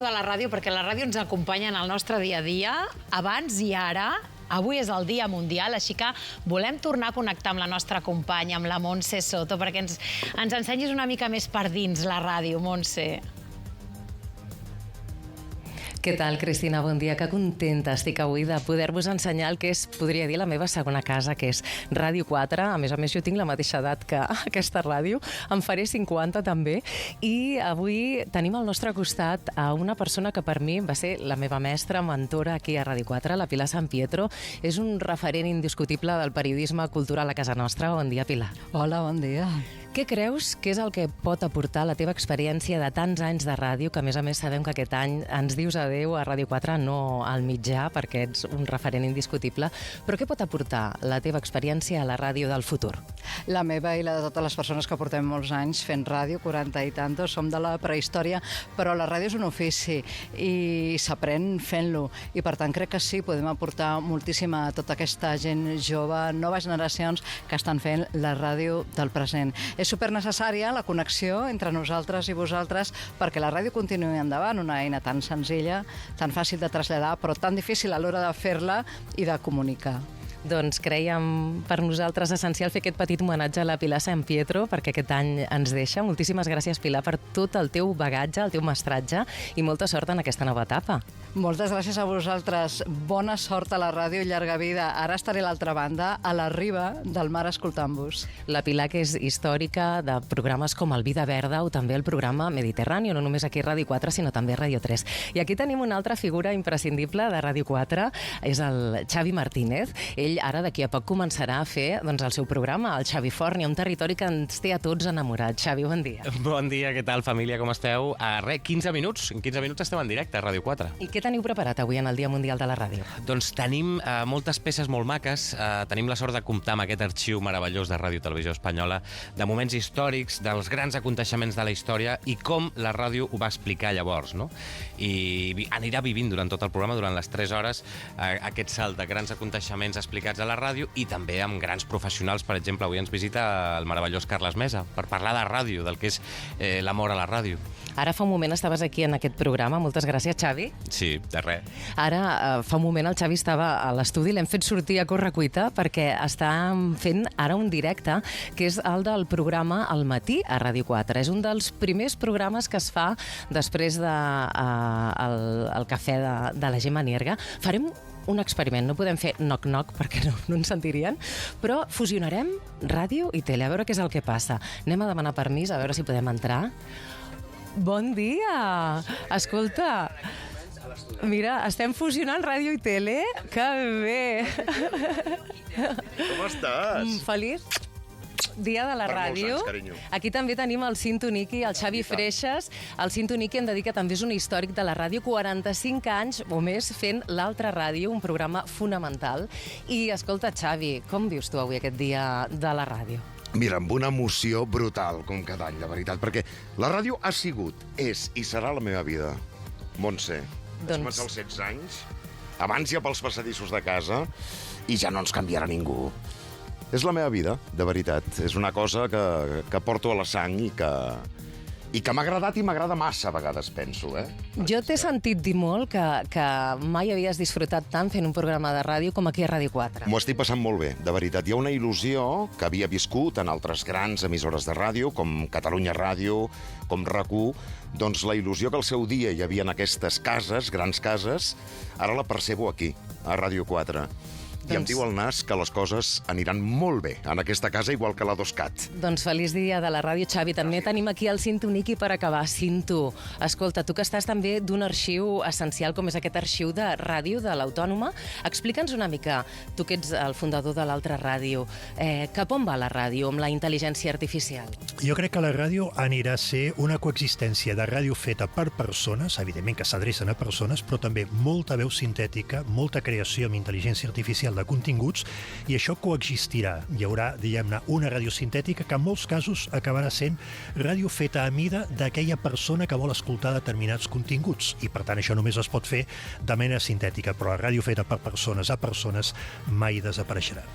de la ràdio, perquè la ràdio ens acompanya en el nostre dia a dia, abans i ara. Avui és el Dia Mundial, així que volem tornar a connectar amb la nostra companya, amb la Montse Soto, perquè ens ensenyis una mica més per dins la ràdio, Montse. Què tal, Cristina? Bon dia. Que contenta estic avui de poder-vos ensenyar el que és, podria dir, la meva segona casa, que és Ràdio 4. A més, jo tinc la mateixa edat que aquesta ràdio. En faré 50 també. I avui tenim al nostre costat a una persona que per mi va ser la meva mestra, mentora aquí a Ràdio 4, la Pilar San Pietro. És un referent indiscutible del periodisme cultural a casa nostra. Bon dia, Pilar. Hola, bon dia. Què creus que és el que pot aportar la teva experiència de tants anys de ràdio, que a més sabem que aquest any ens dius adeu a Ràdio 4, no al mitjà, perquè ets un referent indiscutible, però què pot aportar la teva experiència a la ràdio del futur? La meva i la de totes les persones que portem molts anys fent ràdio, 40 i tantos, som de la prehistòria, però la ràdio és un ofici i s'aprèn fent-lo, i per tant crec que sí, podem aportar moltíssim a tota aquesta gent jove, noves generacions que estan fent la ràdio del present. És supernecessària la connexió entre nosaltres i vosaltres perquè la ràdio continuï endavant, una eina tan senzilla, tan fàcil de traslladar, però tan difícil a l'hora de fer-la i de comunicar. Doncs crèiem per nosaltres essencial fer aquest petit homenatge a la Pilar San Pietro, perquè aquest any ens deixa. Moltíssimes gràcies, Pilar, per tot el teu bagatge, el teu mestratge, i molta sort en aquesta nova etapa. Moltes gràcies a vosaltres. Bona sort a la ràdio i llarga vida. Ara estaré a l'altra banda, a la riba del mar, escoltant-vos. La Pilar, que és històrica de programes com el Vida Verda o també el programa Mediterrani, no només aquí a Ràdio 4, sinó també a Ràdio 3. I aquí tenim una altra figura imprescindible de Ràdio 4, és el Xavi Martínez. Ell ara d'aquí a poc començarà a fer el seu programa, el Xavi Forni, un territori que ens té a tots enamorats. Xavi, bon dia. Bon dia, què tal, família, com esteu? Res, 15 minuts. En 15 minuts estem en directe a Ràdio 4. I què teniu preparat avui en el Dia Mundial de la Ràdio? Doncs tenim moltes peces molt maques. Tenim la sort de comptar amb aquest arxiu meravellós de Ràdio Televisió Espanyola, de moments històrics, dels grans aconteixements de la història i com la ràdio ho va explicar llavors, no? I anirà vivint durant tot el programa, durant les 3 hores, aquest salt de grans aconteixements explicats a la ràdio i també amb grans professionals. Per exemple, avui ens visita el meravellós Carles Mesa per parlar de ràdio, del que és l'amor a la ràdio. Ara fa un moment estaves aquí en aquest programa. Moltes gràcies, Xavi. Sí, de res. Ara, fa un moment el Xavi estava a l'estudi, l'hem fet sortir a correcuita perquè està fent ara un directe que és el del programa Al matí a Ràdio 4. És un dels primers programes que es fa després del cafè de la Gemma Nierga. Farem un experiment, no podem fer knock-knock perquè no ens sentirien, però fusionarem ràdio i tele, a veure què és el que passa. Anem a demanar permís, a veure si podem entrar. Bon dia! Escolta, mira, estem fusionant ràdio i tele. Que bé! Com estàs? Feliç dia de la ràdio. Molts anys, carinyo. Aquí també tenim el Cinto Niqui, el Xavi Freixas. El Cinto Niqui hem de dir que també és un històric de la ràdio, 45 anys o més fent l'altra ràdio, un programa fonamental. I escolta, Xavi, com vius tu avui aquest dia de la ràdio? Mira, amb una emoció brutal, com cada any, la veritat, perquè la ràdio ha sigut, és i serà la meva vida. Montse, vaig començar als 16 anys, abans ja pels passadissos de casa, i ja no ens canviarà ningú. És la meva vida, de veritat. És una cosa que porto a la sang i que m'ha agradat i m'agrada massa a vegades, penso, Jo t'he sentit dir molt que mai havies disfrutat tant fent un programa de ràdio com aquí a Ràdio 4. M'ho estic passant molt bé, de veritat. Hi ha una il·lusió que havia viscut en altres grans emissores de ràdio, com Catalunya Ràdio, com RAC1, doncs la il·lusió que al seu dia hi havia en aquestes cases, grans cases, ara la percebo aquí, a Ràdio 4. I em diu el nas que les coses aniran molt bé en aquesta casa, igual que la Doscat. Doncs feliç dia de la ràdio, Xavi. També tenim aquí el Cinto Niqui per acabar. Cinto, escolta, tu que estàs també d'un arxiu essencial com és aquest arxiu de ràdio de l'Autònoma, explica'ns una mica, tu que ets el fundador de l'altra ràdio, cap on va la ràdio amb la intel·ligència artificial? Jo crec que la ràdio anirà a ser una coexistència de ràdio feta per persones, evidentment que s'adrecen a persones, però també molta veu sintètica, molta creació amb intel·ligència artificial de continguts, i això coexistirà. Hi haurà, diguem-ne, una ràdio sintètica que en molts casos acabarà sent ràdio feta a mida d'aquella persona que vol escoltar determinats continguts, i per tant això només es pot fer de manera sintètica, però la ràdio feta per persones a persones mai desapareixerà.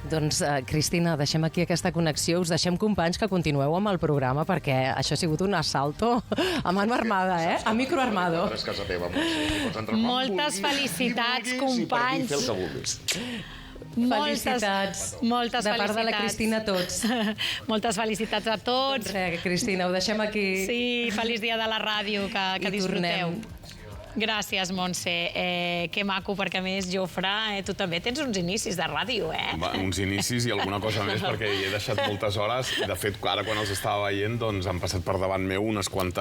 Doncs, Cristina, deixem aquí aquesta connexió. Us deixem, companys, que continueu amb el programa, perquè això ha sigut un assalto a mano armada, a micro armado. Ara és casa teva, Montse. Moltes felicitats, companys. I fer el que vulguis. Felicitats. Moltes de part de la felicitats. Cristina a tots. Moltes felicitats a tots. Res, Cristina, ho deixem aquí. Sí, feliç dia de la ràdio, que I disfruteu. tornem. Gràcies, Montse. Que maco, perquè a més, Jofre, tu també tens uns inicis de ràdio, Uns inicis i alguna cosa més, perquè hi he deixat moltes hores. De fet, ara quan els estava veient, doncs han passat per davant meu uns quants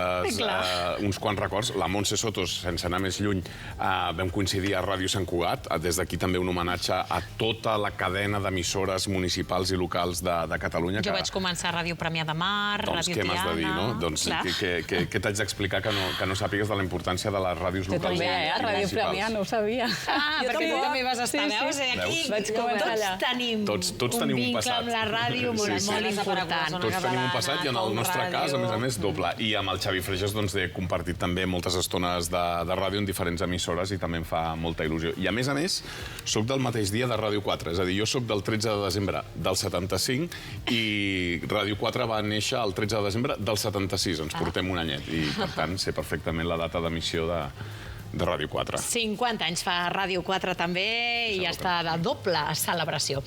records. La Montse Soto, sense anar més lluny, vam coincidir a Ràdio Sant Cugat. Des d'aquí també un homenatge a tota la cadena d'emissores municipals i locals de Catalunya. Jo vaig començar a Ràdio Premià de Mar, doncs Ràdio què m'has de dir, no? Doncs què t'haig d'explicar que no sàpigues de la importància de les ràdios locals? També, a Ràdio Premià, no ho sabia. Perquè tu també vas estar, veus? Aquí Vaig començar allà. Tots tenim un vincle passat. amb la ràdio molt important. Tots tenim un passat i en el nostre cas, a més, doble. I amb el Xavi Freixas doncs, he compartit també moltes estones de ràdio en diferents emissores i també em fa molta il·lusió. I a més, soc del mateix dia de Ràdio 4. És a dir, jo soc del 13 de desembre del 75 i Ràdio 4 va néixer el 13 de desembre del 76. Ens portem un anyet i, per tant, sé perfectament la data d'emissió de Ràdio 4. 50 anys fa Ràdio 4 també i ja està de doble celebració.